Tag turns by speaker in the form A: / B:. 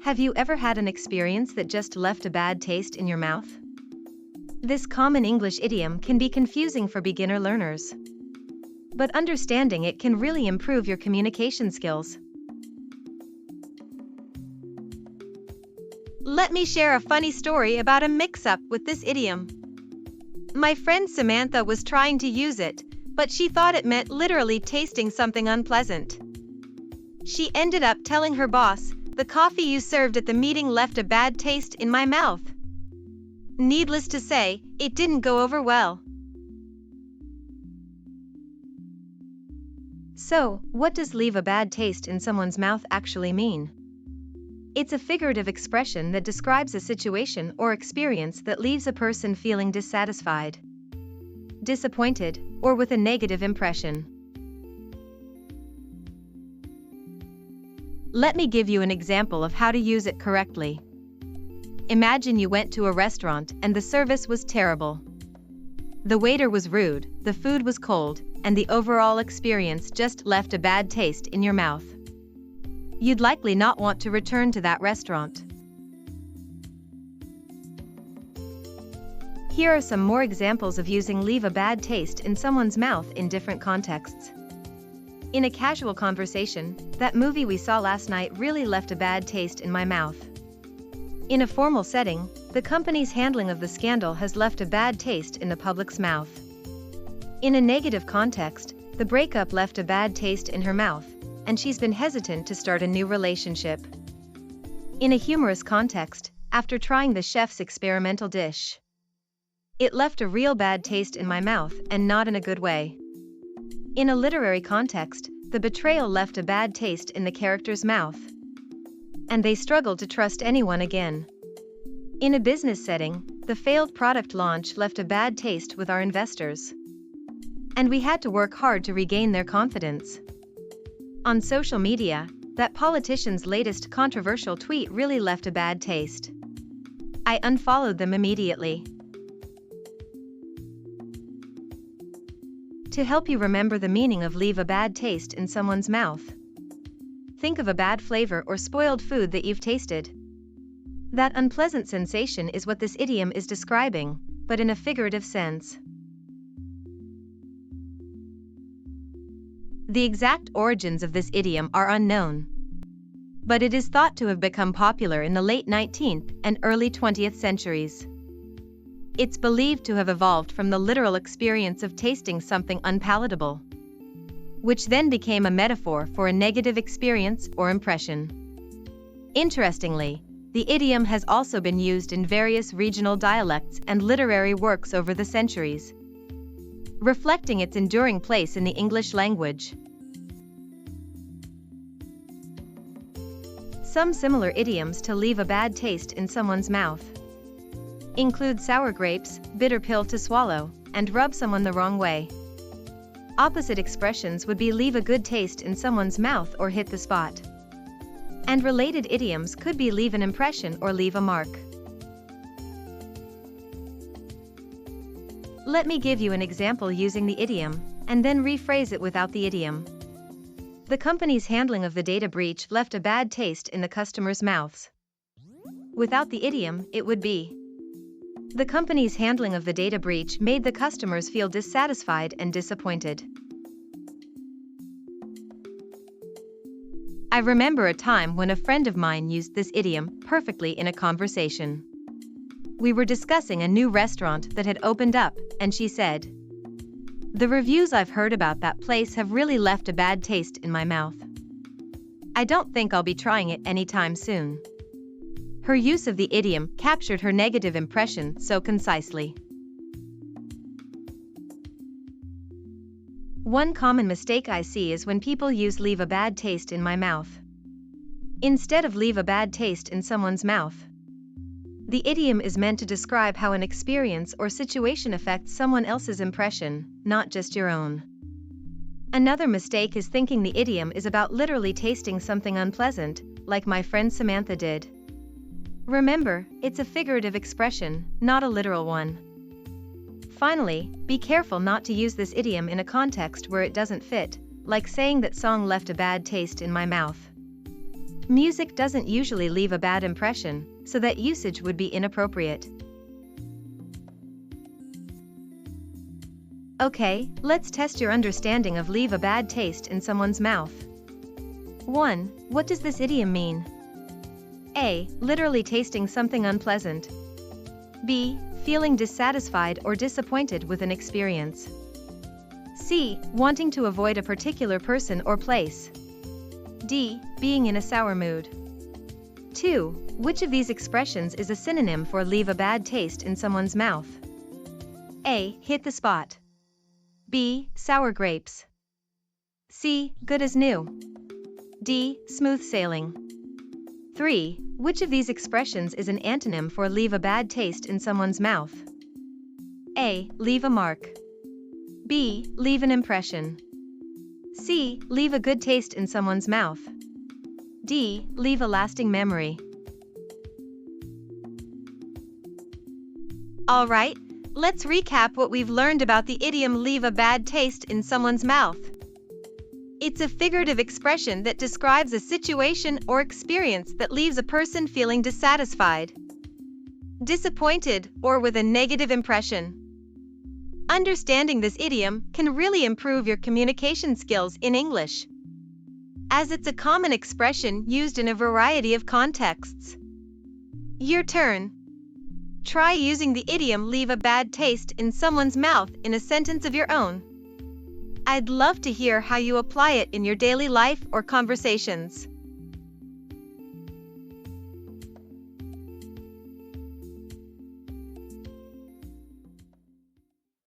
A: Have you ever had an experience that just left a bad taste in your mouth? This common English idiom can be confusing for beginner learners, but understanding it can really improve your communication skills. Let me share a funny story about a mix-up with this idiom. My friend Samantha was trying to use it, but she thought it meant literally tasting something unpleasant. She ended up telling her boss, "The coffee you served at the meeting left a bad taste in my mouth." Needless to say, it didn't go over well. So, what does leave a bad taste in someone's mouth actually mean? It's a figurative expression that describes a situation or experience that leaves a person feeling dissatisfied, disappointed, or with a negative impression. Let me give you an example of how to use it correctly. Imagine you went to a restaurant and the service was terrible. The waiter was rude, the food was cold, and the overall experience just left a bad taste in your mouth. You'd likely not want to return to that restaurant. Here are some more examples of using leave a bad taste in someone's mouth in different contexts. In a casual conversation, "That movie we saw last night really left a bad taste in my mouth." In a formal setting, "The company's handling of the scandal has left a bad taste in the public's mouth." In a negative context, "The breakup left a bad taste in her mouth, and she's been hesitant to start a new relationship." In a humorous context, "After trying the chef's experimental dish, it left a real bad taste in my mouth, and not in a good way." In a literary context, "The betrayal left a bad taste in the character's mouth, and they struggled to trust anyone again." In a business setting, "The failed product launch left a bad taste with our investors, and we had to work hard to regain their confidence." On social media, "That politician's latest controversial tweet really left a bad taste. I unfollowed them immediately." To help you remember the meaning of leave a bad taste in someone's mouth, think of a bad flavor or spoiled food that you've tasted. That unpleasant sensation is what this idiom is describing, but in a figurative sense. The exact origins of this idiom are unknown, but it is thought to have become popular in the late 19th and early 20th centuries. It's believed to have evolved from the literal experience of tasting something unpalatable, which then became a metaphor for a negative experience or impression. Interestingly, the idiom has also been used in various regional dialects and literary works over the centuries, reflecting its enduring place in the English language. Some similar idioms to leave a bad taste in someone's mouth include sour grapes, bitter pill to swallow, and rub someone the wrong way. Opposite expressions would be leave a good taste in someone's mouth or hit the spot. And related idioms could be leave an impression or leave a mark. Let me give you an example using the idiom, and then rephrase it without the idiom. "The company's handling of the data breach left a bad taste in the customers' mouths." Without the idiom, it would be, "The company's handling of the data breach made the customers feel dissatisfied and disappointed." I remember a time when a friend of mine used this idiom perfectly in a conversation. We were discussing a new restaurant that had opened up, and she said, "The reviews I've heard about that place have really left a bad taste in my mouth. I don't think I'll be trying it anytime soon." Her use of the idiom captured her negative impression so concisely. One common mistake I see is when people use leave a bad taste in my mouth instead of leave a bad taste in someone's mouth. The idiom is meant to describe how an experience or situation affects someone else's impression, not just your own. Another mistake is thinking the idiom is about literally tasting something unpleasant, like my friend Samantha did. Remember, it's a figurative expression, not a literal one. Finally, be careful not to use this idiom in a context where it doesn't fit, like saying that song left a bad taste in my mouth. Music doesn't usually leave a bad impression, so that usage would be inappropriate. Okay, let's test your understanding of leave a bad taste in someone's mouth. 1. What does this idiom mean? A. Literally tasting something unpleasant. B. Feeling dissatisfied or disappointed with an experience. C. Wanting to avoid a particular person or place. D. Being in a sour mood. 2. Which of these expressions is a synonym for leave a bad taste in someone's mouth? A. Hit the spot. B. Sour grapes. C. Good as new. D. Smooth sailing. 3. Which of these expressions is an antonym for leave a bad taste in someone's mouth? A. Leave a mark. B. Leave an impression. C. Leave a good taste in someone's mouth. D. Leave a lasting memory. Alright, let's recap what we've learned about the idiom leave a bad taste in someone's mouth. It's a figurative expression that describes a situation or experience that leaves a person feeling dissatisfied, disappointed, or with a negative impression. Understanding this idiom can really improve your communication skills in English, as it's a common expression used in a variety of contexts. Your turn. Try using the idiom leave a bad taste in someone's mouth in a sentence of your own. I'd love to hear how you apply it in your daily life or conversations.